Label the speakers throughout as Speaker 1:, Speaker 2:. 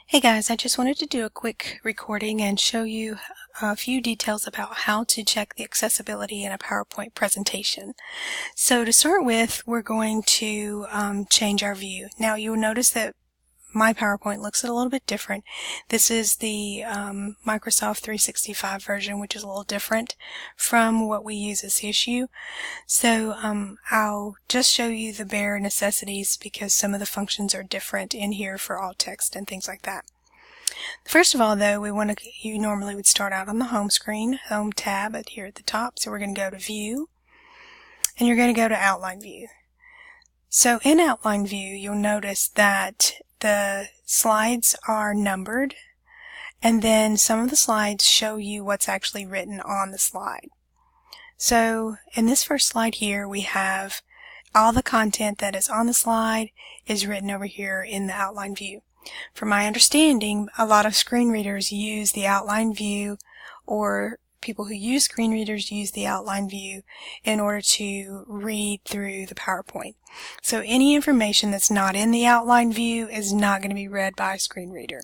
Speaker 1: Hey guys, I just wanted to do a quick recording and show you a few details about how to check the accessibility in a PowerPoint presentation. So to start with, we're going to change our view. Now you'll notice that my PowerPoint looks a little bit different. This is the Microsoft 365 version, which is a little different from what we use as CSU. So I'll just show you the bare necessities because some of the functions are different in here for alt text and things like that. First of all, though, you normally would start out on the home screen, home tab here at the top. So we're going to go to View, and you're going to go to Outline View. So in Outline View, you'll notice that the slides are numbered, and then some of the slides show you what's actually written on the slide. So in this first slide here, we have all the content that is on the slide is written over here in the Outline View. From my understanding, a lot of screen readers use the Outline View, or people who use screen readers use the Outline View in order to read through the PowerPoint. So any information that's not in the Outline View is not going to be read by a screen reader.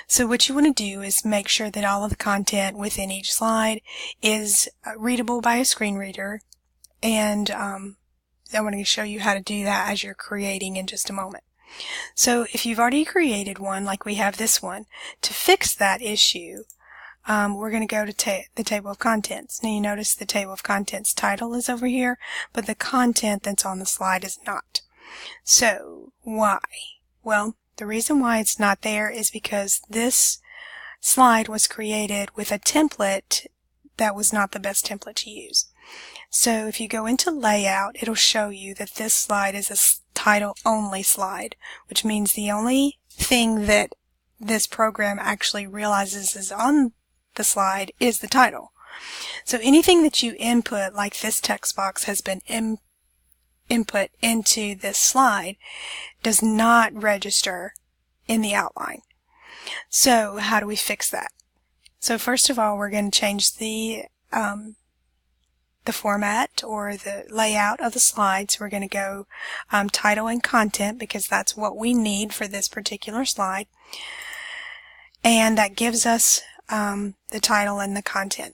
Speaker 1: So what you want to do is make sure that all of the content within each slide is readable by a screen reader, and I want to show you how to do that as you're creating in just a moment. So if you've already created one, like we have this one, to fix that issue, we're going to go to the table of contents. Now you notice the table of contents title is over here, but the content that's on the slide is not. So why? Well, the reason why it's not there is because this slide was created with a template that was not the best template to use. So if you go into layout, it'll show you that this slide is a title only slide, which means the only thing that this program actually realizes is on the slide is the title. So anything that you input, like this text box has been input into this slide, does not register in the outline. So how do we fix that? So first of all, we're going to change the format or the layout of the slides. We're going to go title and content, because that's what we need for this particular slide, and that gives us the title and the content.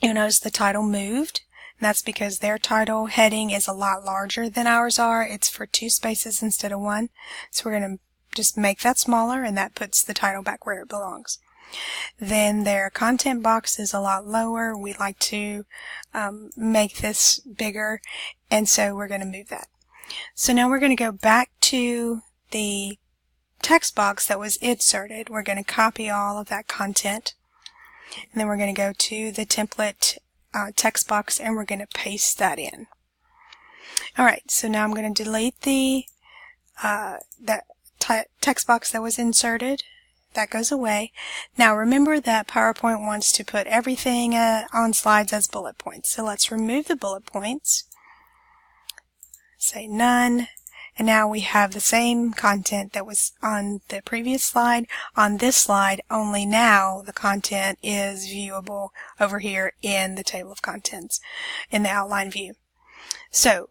Speaker 1: You'll notice the title moved, and that's because their title heading is a lot larger than ours are. It's for 2 spaces instead of 1, so we're going to just make that smaller, and that puts the title back where it belongs. Then their content box is a lot lower. We like to make this bigger, and so we're going to move that. So now we're going to go back to the text box that was inserted. We're going to copy all of that content, and then we're going to go to the template text box, and we're going to paste that in. Alright, so now I'm going to delete the that text box that was inserted. That goes away. Now remember that PowerPoint wants to put everything on slides as bullet points. So let's remove the bullet points. Say none. And now we have the same content that was on the previous slide on this slide, only now the content is viewable over here in the table of contents in the outline view. So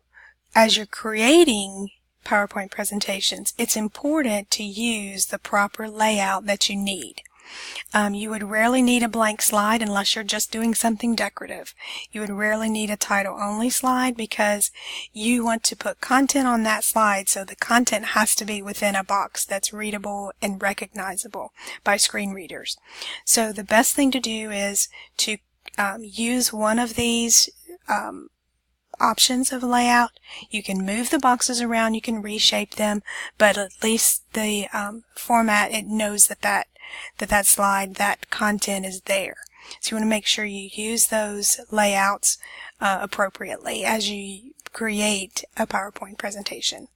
Speaker 1: as you're creating PowerPoint presentations, it's important to use the proper layout that you need. You would rarely need a blank slide unless you're just doing something decorative. You would rarely need a title only slide because you want to put content on that slide, so the content has to be within a box that's readable and recognizable by screen readers. So the best thing to do is to use one of these options of layout. You can move the boxes around, you can reshape them, but at least the format, it knows that slide, that content is there. So you want to make sure you use those layouts appropriately as you create a PowerPoint presentation.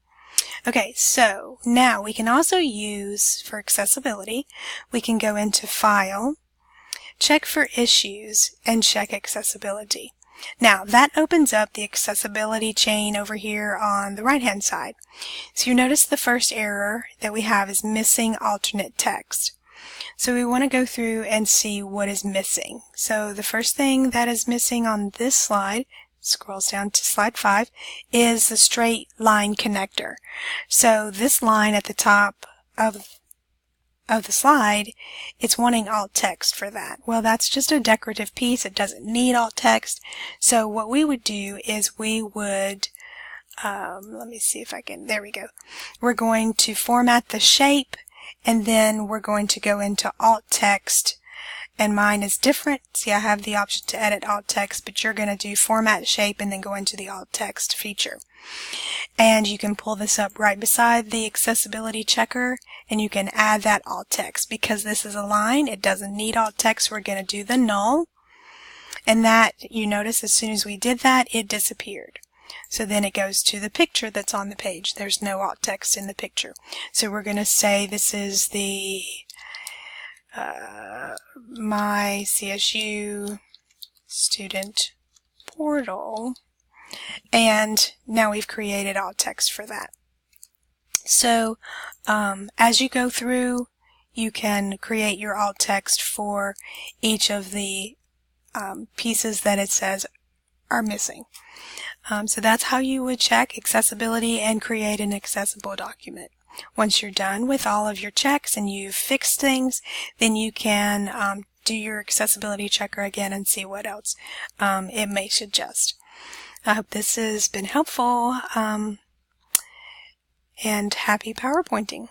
Speaker 1: Okay, so now we can also use, for accessibility, we can go into File, check for Issues, and check Accessibility. Now that opens up the accessibility chain over here on the right hand side. So you notice the first error that we have is missing alternate text. So we want to go through and see what is missing. So the first thing that is missing on this slide, scrolls down to slide 5, is the straight line connector. So this line at the top of of the slide, it's wanting alt text for that. Well, that's just a decorative piece. It doesn't need alt text. So what we would do is we would, let me see if I can, there we go. We're going to format the shape, and then we're going to go into alt text. And mine is different. See, I have the option to edit alt text, but you're going to do format shape and then go into the alt text feature. And you can pull this up right beside the accessibility checker, and you can add that alt text. Because this is a line, it doesn't need alt text. We're going to do the null. And that, you notice as soon as we did that, it disappeared. So then it goes to the picture that's on the page. There's no alt text in the picture. So we're going to say this is the my CSU student portal, and now we've created alt text for that. So as you go through, you can create your alt text for each of the pieces that it says are missing. So that's how you would check accessibility and create an accessible document. Once you're done with all of your checks and you've fixed things, then you can do your accessibility checker again and see what else it may suggest. I hope this has been helpful, and happy PowerPointing.